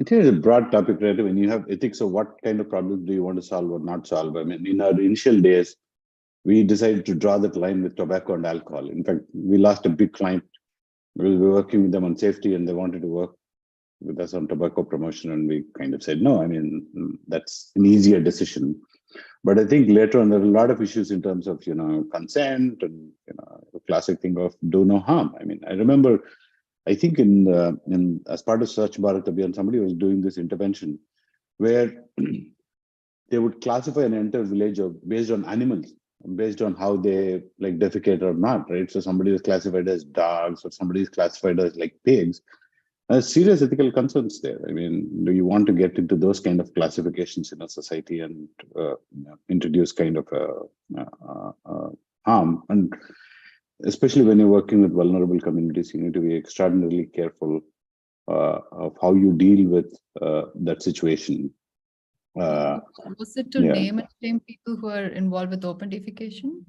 Speaker 4: I think it's a broad topic, right? When you have ethics of what kind of problems do you want to solve or not solve. I mean, in our initial days, we decided to draw that line with tobacco and alcohol. In fact, we lost a big client. We were working with them on safety and they wanted to work with us on tobacco promotion, and we kind of said no. I mean, that's an easier decision. But I think later on there are a lot of issues in terms of consent and the classic thing of do no harm. I mean, I remember I think in as part of Swachh Bharat Abhiyan, somebody was doing this intervention where they would classify an entire village based on animals, based on how they like defecate or not, right? So somebody is classified as dogs, or somebody is classified as like pigs. Serious ethical concerns there. I mean, do you want to get into those kind of classifications in a society and introduce kind of harm? And especially when you're working with vulnerable communities, you need to be extraordinarily careful of how you deal with that situation.
Speaker 1: Was it to name and shame people who are involved with open defecation?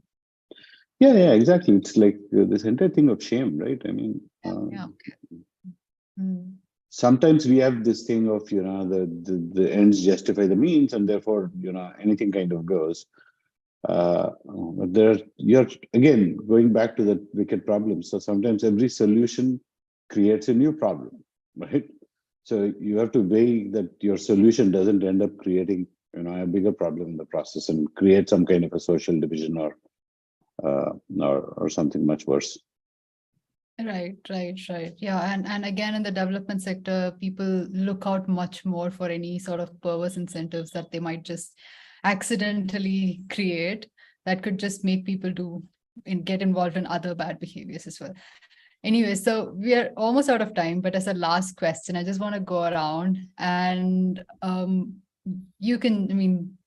Speaker 4: Yeah, exactly. It's like this entire thing of shame, right? I mean,
Speaker 1: Okay.
Speaker 4: Sometimes we have this thing of, the ends justify the means, and therefore, anything kind of goes. But you're again going back to that wicked problem. So sometimes every solution creates a new problem, right? So you have to weigh that your solution doesn't end up creating, a bigger problem in the process and create some kind of a social division or something much worse.
Speaker 1: Right. Yeah, and again, in the development sector, people look out much more for any sort of perverse incentives that they might just accidentally create that could just make people get involved in other bad behaviors as well. Anyway, so we are almost out of time, but as a last question, I just want to go around and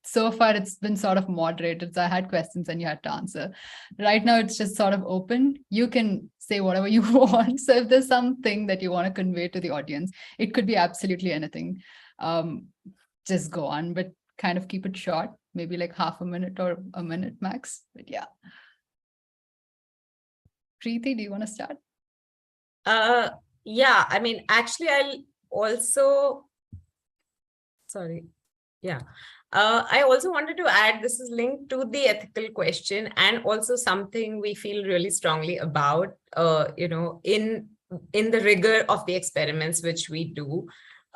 Speaker 1: so far it's been sort of moderated. So I had questions and you had to answer. Right now it's just sort of open. You can say whatever you want. So if there's something that you want to convey to the audience, it could be absolutely anything. Just go on, but kind of keep it short, maybe like half a minute or a minute max. But yeah. Preeti, do you want to start?
Speaker 5: Yeah, I mean, actually, I'll also, sorry. Yeah. I also wanted to add, this is linked to the ethical question and also something we feel really strongly about, in the rigor of the experiments which we do.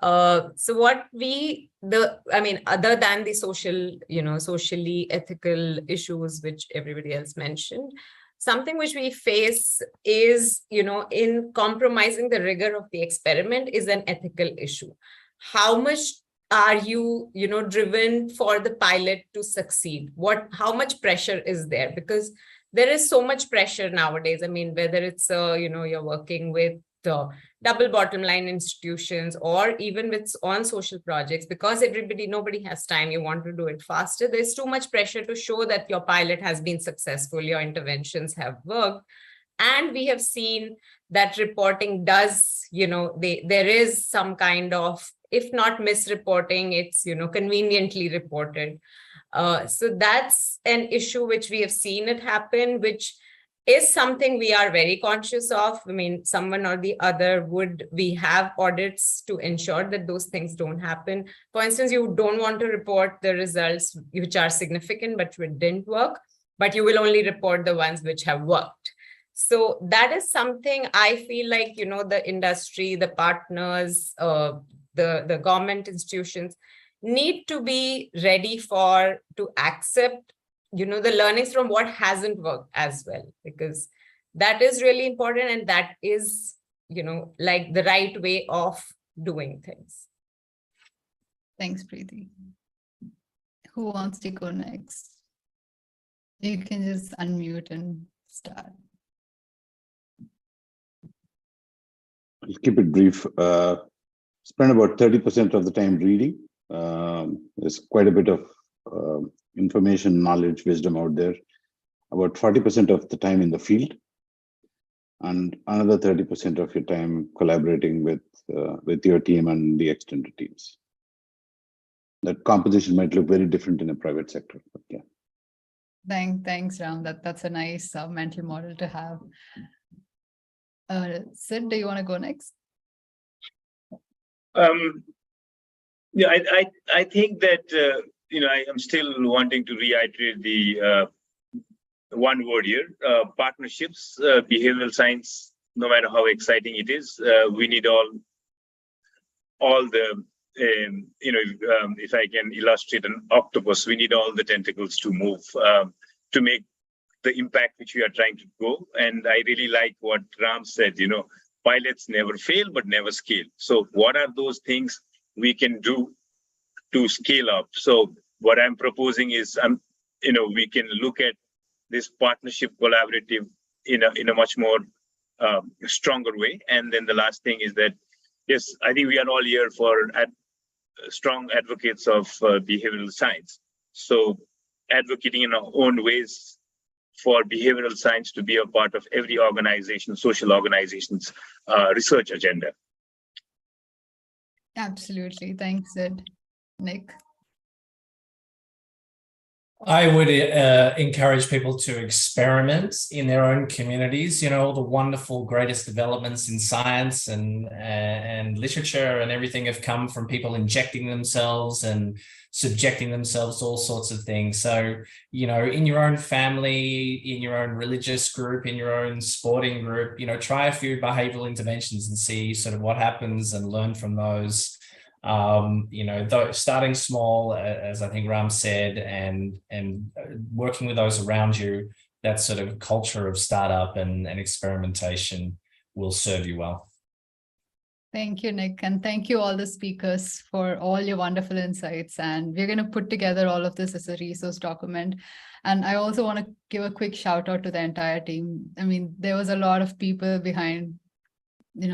Speaker 5: So what other than the socially ethical issues, which everybody else mentioned, something which we face is, in compromising the rigor of the experiment is an ethical issue. How much are you, driven for the pilot to succeed? How much pressure is there? Because there is so much pressure nowadays. I mean, whether it's, you're working with double bottom line institutions or even with on social projects, because nobody has time, you want to do it faster. There's too much pressure to show that your pilot has been successful, your interventions have worked. And we have seen that reporting does, there is some kind of, if not misreporting, it's, conveniently reported. So that's an issue which we have seen it happen, which is something we are very conscious of. I mean, someone or the other we have audits to ensure that those things don't happen. For instance, you don't want to report the results which are significant, but which didn't work, but you will only report the ones which have worked. So that is something I feel like, the industry, the partners, the government institutions need to be ready to accept, the learnings from what hasn't worked as well, because that is really important. And that is, like the right way of doing things.
Speaker 1: Thanks, Preeti. Who wants to go next? You can just unmute and start.
Speaker 4: I'll keep it brief. Spend about 30% of the time reading. There's quite a bit of information, knowledge, wisdom out there. About 40% of the time in the field, and another 30% of your time collaborating with your team and the extended teams. That composition might look very different in a private sector, but yeah.
Speaker 1: Thanks, Ram. That's a nice mental model to have. Sid, do you want to go next?
Speaker 6: Yeah, I think that I am still wanting to reiterate the one word here: partnerships. Behavioral science, no matter how exciting it is, we need all the if I can illustrate an octopus, we need all the tentacles to move to make the impact which we are trying to go. And I really like what Ram said, pilots never fail, but never scale. So what are those things we can do to scale up? So what I'm proposing is, we can look at this partnership collaborative in a much more stronger way. And then the last thing is that, yes, I think we are all here for strong advocates of behavioral science. So advocating in our own ways for behavioral science to be a part of every organization, social organization's research agenda.
Speaker 1: Absolutely. Thanks, Sid. Nick?
Speaker 2: I would encourage people to experiment in their own communities. All the wonderful, greatest developments in science and literature and everything have come from people injecting themselves and subjecting themselves to all sorts of things. So, in your own family, in your own religious group, in your own sporting group, try a few behavioral interventions and see sort of what happens and learn from those. Starting small, as I think Ram said, and working with those around you, that sort of culture of startup and experimentation will serve you well.
Speaker 1: Thank you, Nick. And thank you all the speakers for all your wonderful insights. And we're going to put together all of this as a resource document. And I also want to give a quick shout out to the entire team. I mean, there was a lot of people behind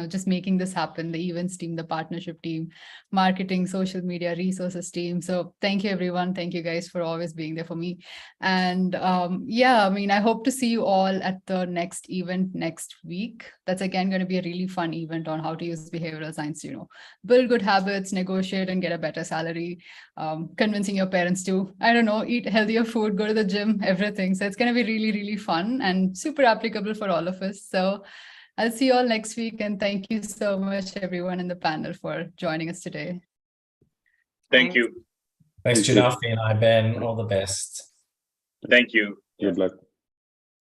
Speaker 1: just making this happen, the events team, the partnership team, marketing, social media, resources team. So thank you, everyone. Thank you guys for always being there for me. And I hope to see you all at the next event next week. That's again going to be a really fun event on how to use behavioral science, build good habits, negotiate and get a better salary, convincing your parents to, eat healthier food, go to the gym, everything. So it's going to be really, really fun and super applicable for all of us. So I'll see you all next week. And thank you so much, everyone in the panel, for joining us today.
Speaker 6: Thank you.
Speaker 2: Thanks, Junofy and IBEN. All the best.
Speaker 6: Thank you.
Speaker 4: Good luck.